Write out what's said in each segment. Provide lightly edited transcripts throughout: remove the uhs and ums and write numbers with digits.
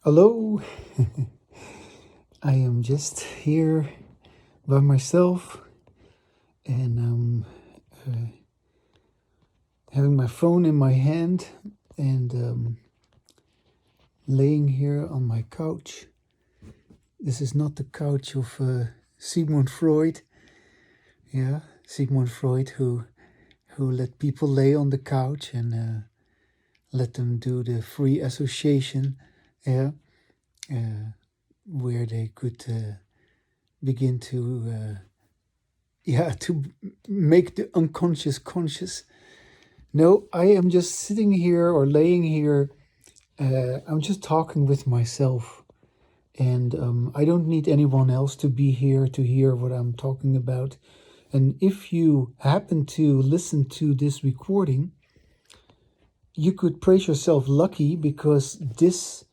Hello, I am just here by myself and I'm having my phone in my hand and laying here on my couch. This is not the couch of Sigmund Freud. Yeah, Sigmund Freud who let people lay on the couch and let them do the free association. Yeah, where they could begin to to make the unconscious conscious. No, I am just sitting here or laying here. I'm just talking with myself, and I don't need anyone else to be here to hear what I'm talking about. And if you happen to listen to this recording, you could praise yourself lucky because this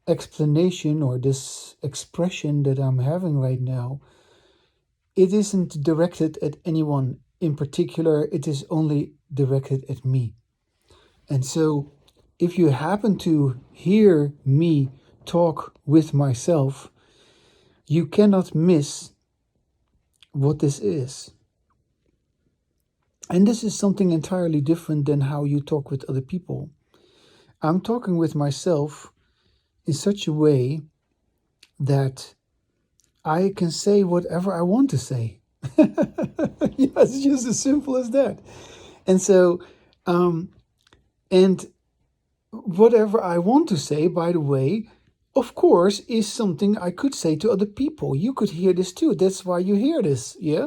explanation or this expression that I'm having right now, it isn't directed at anyone in particular. It is only directed at me. And so if you happen to hear me talk with myself, you cannot miss what this is. And this is something entirely different than how you talk with other people. I'm talking with myself in such a way that I can say whatever I want to say. Yeah, it's just as simple as that. And so, and whatever I want to say, by the way, of course, is something I could say to other people. You could hear this too. That's why you hear this, yeah?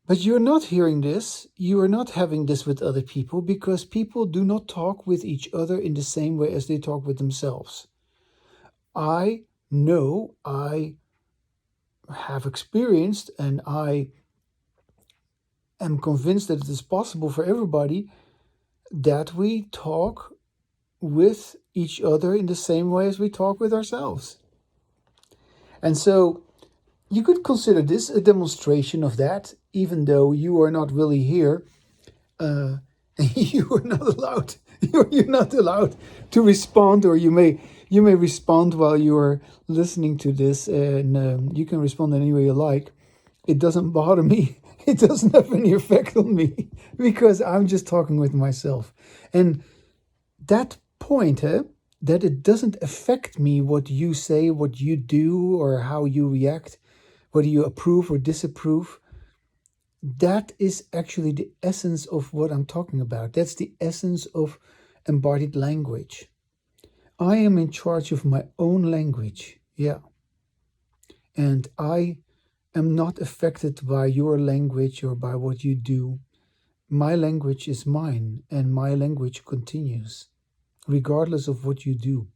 But you're not hearing this. You are not having this with other people because people do not talk with each other in the same way as they talk with themselves. I know, I have experienced, and I am convinced that it is possible for everybody that we talk with each other in the same way as we talk with ourselves. And so you could consider this a demonstration of that, even though you are not really here. You are not allowed. You're not allowed to respond, or you may respond while you are listening to this, and you can respond any way you like. It doesn't bother me. It doesn't have any effect on me because I'm just talking with myself. And that point, that it doesn't affect me what you say, what you do, or how you react, whether you approve or disapprove, that is actually the essence of what I'm talking about. That's the essence of embodied language. I am in charge of my own language, yeah. And I am not affected by your language or by what you do. My language is mine, and my language continues, regardless of what you do,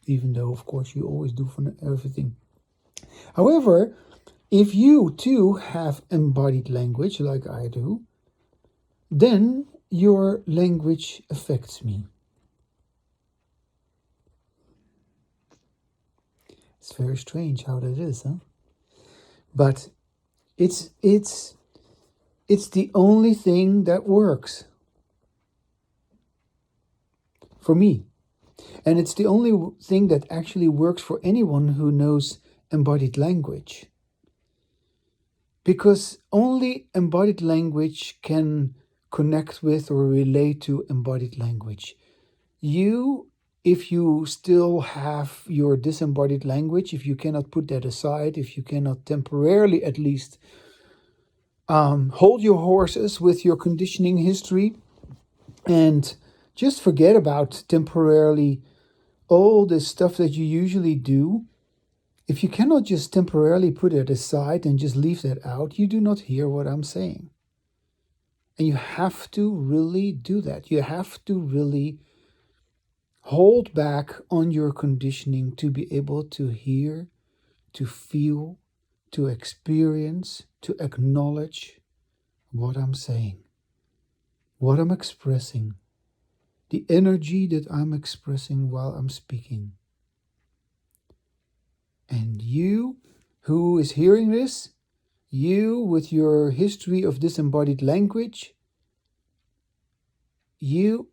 even though, of course, you always do for everything. However, if you too have embodied language like I do, then your language affects me. It's very strange how that is, huh? But it's the only thing that works for me. And it's the only thing that actually works for anyone who knows embodied language. Because only embodied language can connect with or relate to embodied language. If you still have your disembodied language, if you cannot put that aside, if you cannot temporarily at least hold your horses with your conditioning history and just forget about temporarily all this stuff that you usually do, if you cannot just temporarily put it aside and just leave that out, you do not hear what I'm saying. And you have to really do that. You have to really hold back on your conditioning to be able to hear, to feel, to experience, to acknowledge what I'm saying, what I'm expressing, the energy that I'm expressing while I'm speaking. And you who is hearing this, you with your history of disembodied language, you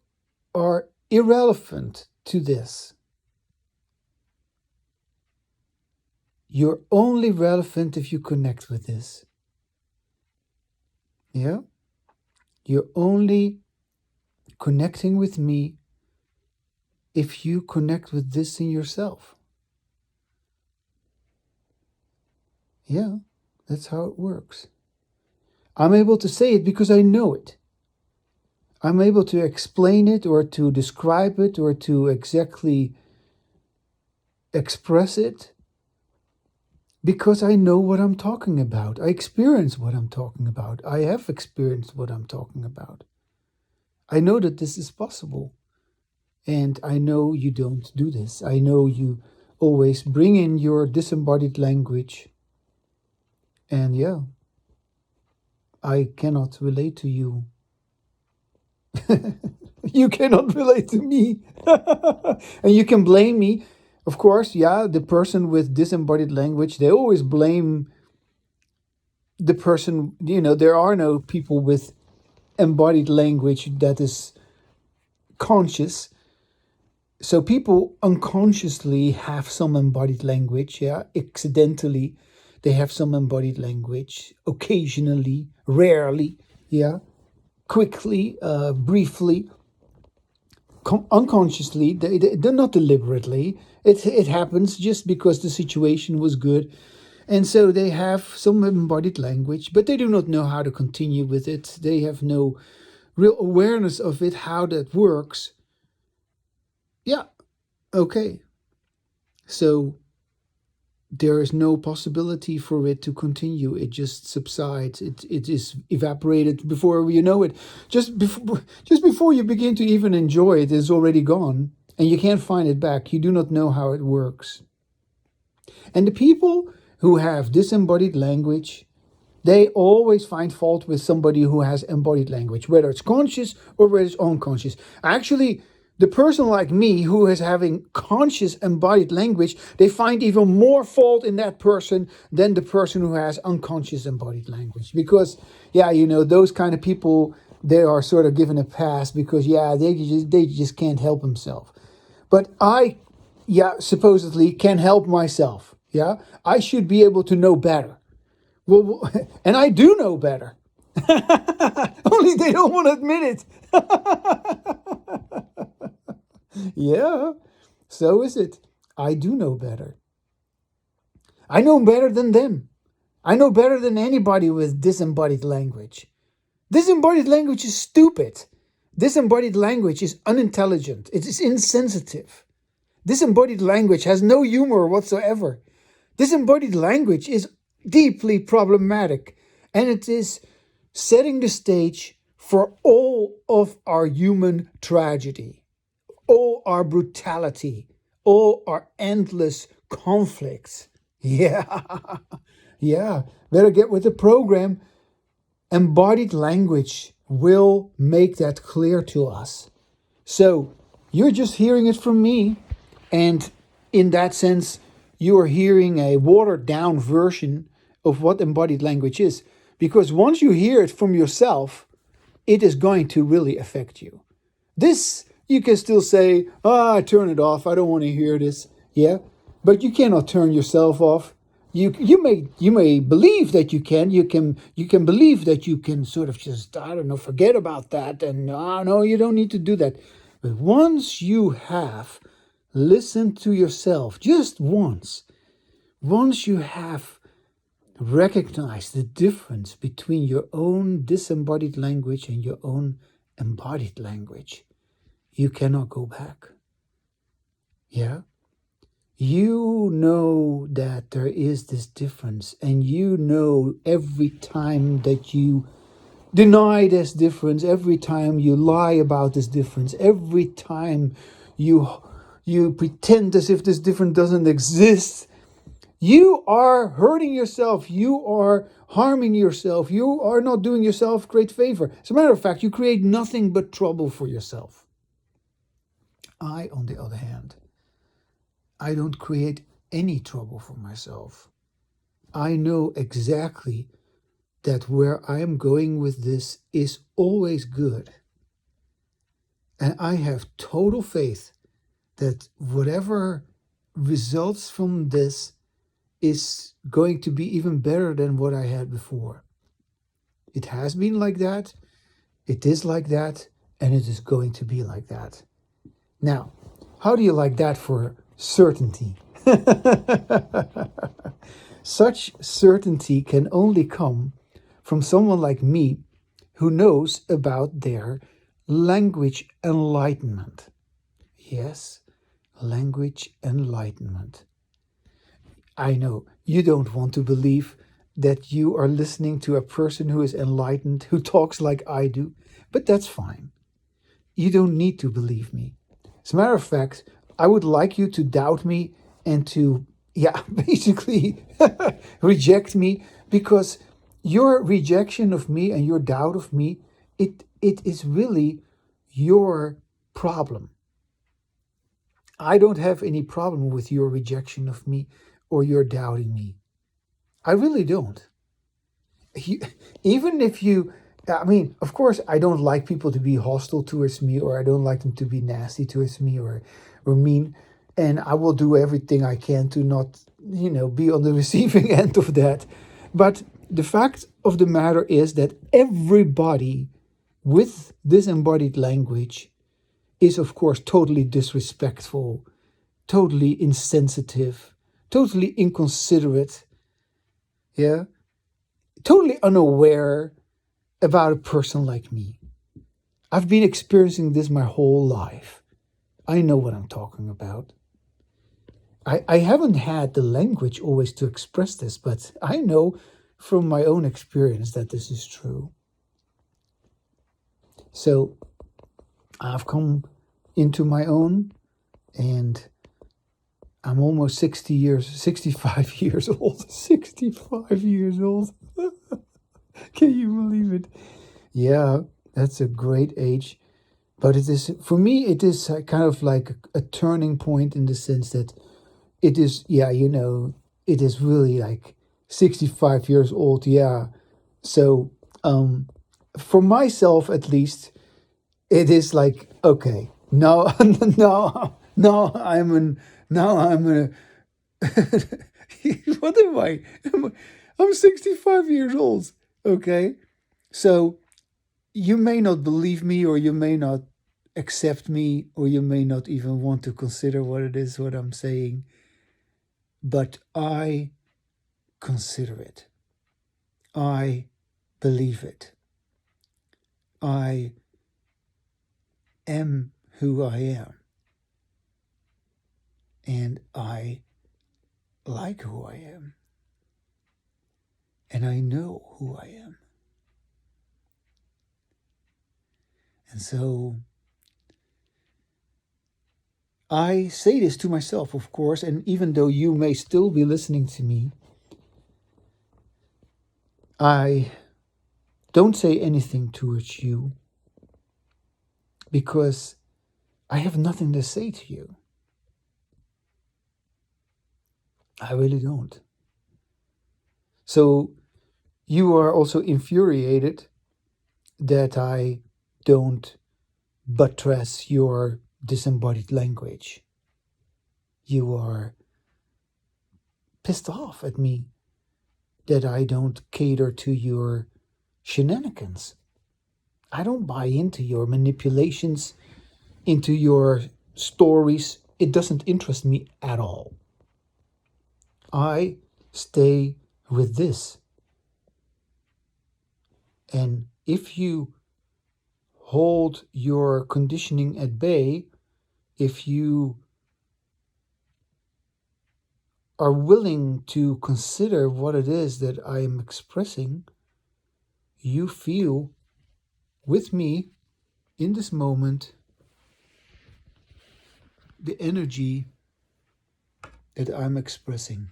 are irrelevant to this. You're only relevant if you connect with this. Yeah? You're only connecting with me if you connect with this in yourself. Yeah, that's how it works. I'm able to say it because I know it. I'm able to explain it or to describe it or to exactly express it because I know what I'm talking about. I experience what I'm talking about. I have experienced what I'm talking about. I know that this is possible. And I know you don't do this. I know you always bring in your disembodied language. And yeah, I cannot relate to you. You cannot relate to me. And you can blame me. Of course, yeah, the person with disembodied language, they always blame the person. There are no people with embodied language that is conscious. So people unconsciously have some embodied language, yeah, accidentally. They have some embodied language, occasionally, rarely, yeah, quickly, briefly, unconsciously. They're not deliberately. It happens just because the situation was good. And so they have some embodied language, but they do not know how to continue with it. They have no real awareness of it, how that works. Yeah, okay. So there is no possibility for it to continue. It just subsides. It is evaporated before you know it. Just before you begin to even enjoy it, it's already gone, and you can't find it back. You do not know how it works. And the people who have disembodied language, they always find fault with somebody who has embodied language, whether it's conscious or whether it's unconscious. Actually, the person like me who is having conscious embodied language, they find even more fault in that person than the person who has unconscious embodied language. Because, yeah, those kind of people, they are sort of given a pass because, yeah, they just can't help themselves. But I, yeah, supposedly can help myself. Yeah, I should be able to know better. Well, and I do know better. Only they don't want to admit it. Yeah, so is it. I do know better. I know better than them. I know better than anybody with disembodied language. Disembodied language is stupid. Disembodied language is unintelligent. It is insensitive. Disembodied language has no humor whatsoever. Disembodied language is deeply problematic, and it is setting the stage for all of our human tragedy, all our brutality, all our endless conflicts. Yeah, yeah, better get with the program. Embodied language will make that clear to us. So you're just hearing it from me, and in that sense, you are hearing a watered down version of what embodied language is. Because once you hear it from yourself, it is going to really affect you. This, you can still say, turn it off. I don't want to hear this. Yeah, but you cannot turn yourself off. You may believe that you can. You can believe that you can sort of just, I don't know, forget about that. And no, you don't need to do that. But once you have listened to yourself just once you have recognized the difference between your own disembodied language and your own embodied language, you cannot go back. Yeah? You know that there is this difference, and you know every time that you deny this difference, every time you lie about this difference, every time you pretend as if this difference doesn't exist, you are hurting yourself. You are harming yourself. You are not doing yourself great favor. As a matter of fact, you create nothing but trouble for yourself. I, on the other hand, I don't create any trouble for myself. I know exactly that where I am going with this is always good. And I have total faith that whatever results from this is going to be even better than what I had before. It has been like that, it is like that, and it is going to be like that. Now, how do you like that for certainty? Such certainty can only come from someone like me who knows about their language enlightenment. Yes, language enlightenment. I know you don't want to believe that you are listening to a person who is enlightened, who talks like I do, but that's fine. You don't need to believe me. As a matter of fact, I would like you to doubt me and to, yeah, basically reject me, because your rejection of me and your doubt of me, it is really your problem. I don't have any problem with your rejection of me or your doubting me. I really don't. Even if you, I mean, of course, I don't like people to be hostile towards me, or I don't like them to be nasty towards me, or mean. And I will do everything I can to not, be on the receiving end of that. But the fact of the matter is that everybody with this embodied language is, of course, totally disrespectful, totally insensitive, totally inconsiderate, yeah, totally unaware about a person like me. I've been experiencing this my whole life. I know what I'm talking about. I haven't had the language always to express this, but I know from my own experience that this is true. So I've come into my own, and I'm almost 65 years old. 65 years old. Can you believe it? Yeah, that's a great age. But it is, for me, it is kind of like a turning point, in the sense that it is, yeah, it is really like 65 years old. Yeah. So, for myself at least, it is like, okay, now, now I'm a, what am I? I'm 65 years old. Okay. So you may not believe me, or you may not accept me, or you may not even want to consider what it is what I'm saying, but I consider it. I believe it. I am who I am. And I like who I am. And I know who I am. And so I say this to myself, of course, and even though you may still be listening to me, I don't say anything towards you, because I have nothing to say to you. I really don't. So you are also infuriated that I don't buttress your disembodied language. You are pissed off at me that I don't cater to your shenanigans. I don't buy into your manipulations, into your stories. It doesn't interest me at all. I stay with this. And if you hold your conditioning at bay, if you are willing to consider what it is that I am expressing, you feel with me in this moment the energy that I'm expressing.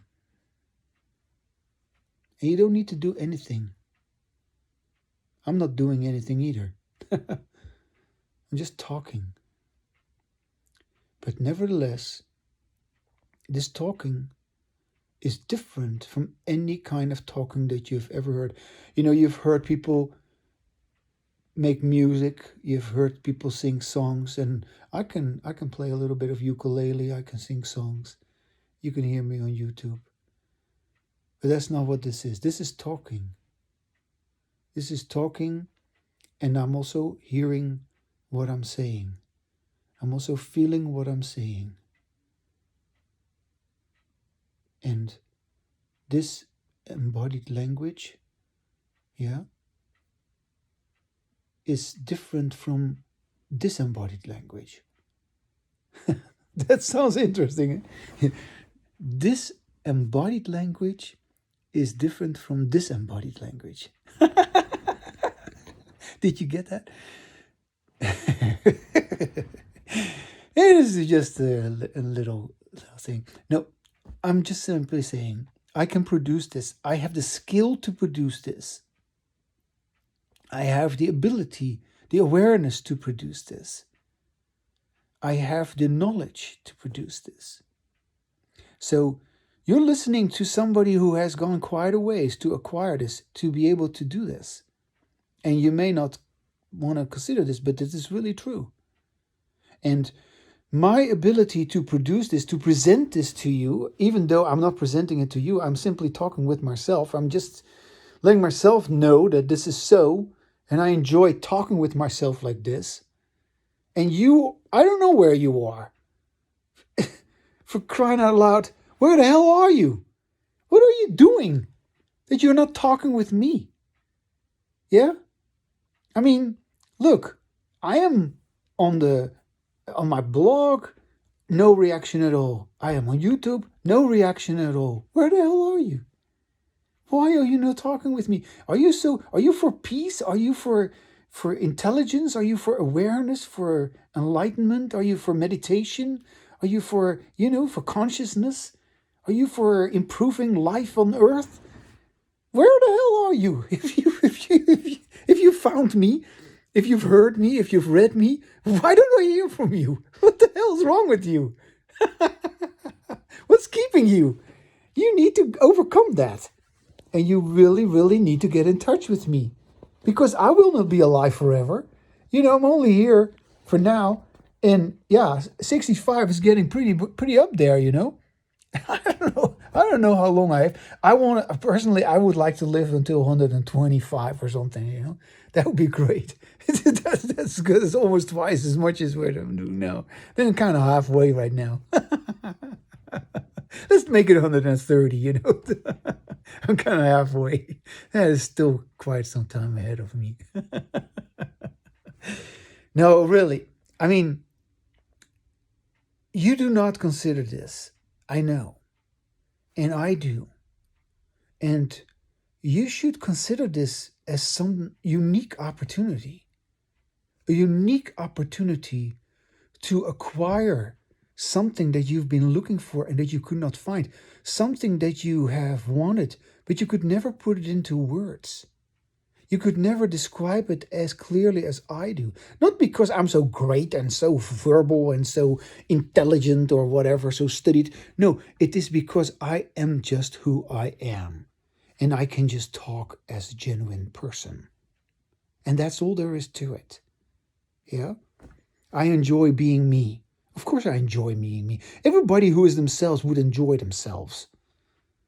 And you don't need to do anything. I'm not doing anything either. I'm just talking. But nevertheless, this talking is different from any kind of talking that you've ever heard. You've heard people make music, you've heard people sing songs, and I can play a little bit of ukulele, I can sing songs. You can hear me on YouTube. But that's not what this is. This is talking. This is talking, and I'm also hearing what I'm saying. I'm also feeling what I'm saying. And this embodied language, yeah, is different from disembodied language. That sounds interesting. This embodied language is different from disembodied language. Did you get that? It is just a little thing. No, I'm just simply saying I can produce this. I have the skill to produce this. I have the ability, the awareness to produce this. I have the knowledge to produce this. So you're listening to somebody who has gone quite a ways to acquire this, to be able to do this. And you may not want to consider this, but this is really true. And my ability to produce this, to present this to you, even though I'm not presenting it to you, I'm simply talking with myself. I'm just letting myself know that this is so, and I enjoy talking with myself like this. And you, I don't know where you are. For crying out loud, where the hell are you? What are you doing that you're not talking with me? Yeah? I mean, look, I am on my blog, no reaction at all. I am on YouTube, no reaction at all. Where the hell are you? Why are you not talking with me? Are you for peace? Are you for intelligence? Are you for awareness, for enlightenment? Are you for meditation? Are you for, for consciousness? Are you for improving life on earth? Where the hell are you? If you found me, if you've heard me, if you've read me, why don't I hear from you? What the hell's wrong with you? What's keeping you? You need to overcome that. And you really, really need to get in touch with me. Because I will not be alive forever. I'm only here for now. And yeah, 65 is getting pretty up there, I don't know how long I have. I would like to live until 125 or something, That would be great. That's good. It's almost twice as much as what I'm doing now. Then I'm kind of halfway right now. Let's make it 130, I'm kind of halfway. That is still quite some time ahead of me. No, really. I mean, you do not consider this. I know. And I do. And you should consider this as some unique opportunity. A unique opportunity to acquire something that you've been looking for and that you could not find. Something that you have wanted, but you could never put it into words. You could never describe it as clearly as I do. Not because I'm so great and so verbal and so intelligent or whatever, so studied. No, it is because I am just who I am. And I can just talk as a genuine person. And that's all there is to it. Yeah? I enjoy being me. Of course I enjoy being me. Everybody who is themselves would enjoy themselves.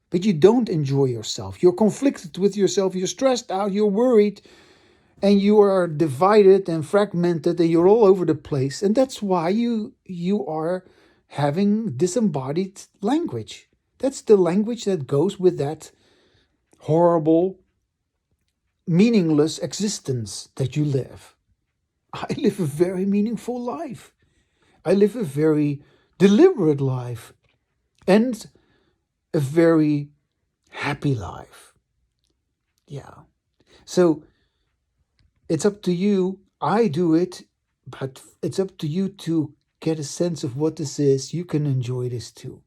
But you don't enjoy yourself. You're conflicted with yourself. You're stressed out. You're worried. And you are divided and fragmented. And you're all over the place. And that's why you are having disembodied language. That's the language that goes with that horrible, meaningless existence that you live. I live a very meaningful life. I live a very deliberate life. And a very happy life. Yeah. So it's up to you. I do it, but it's up to you to get a sense of what this is. You can enjoy this too.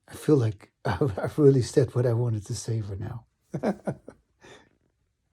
I feel like I've really said what I wanted to say for now.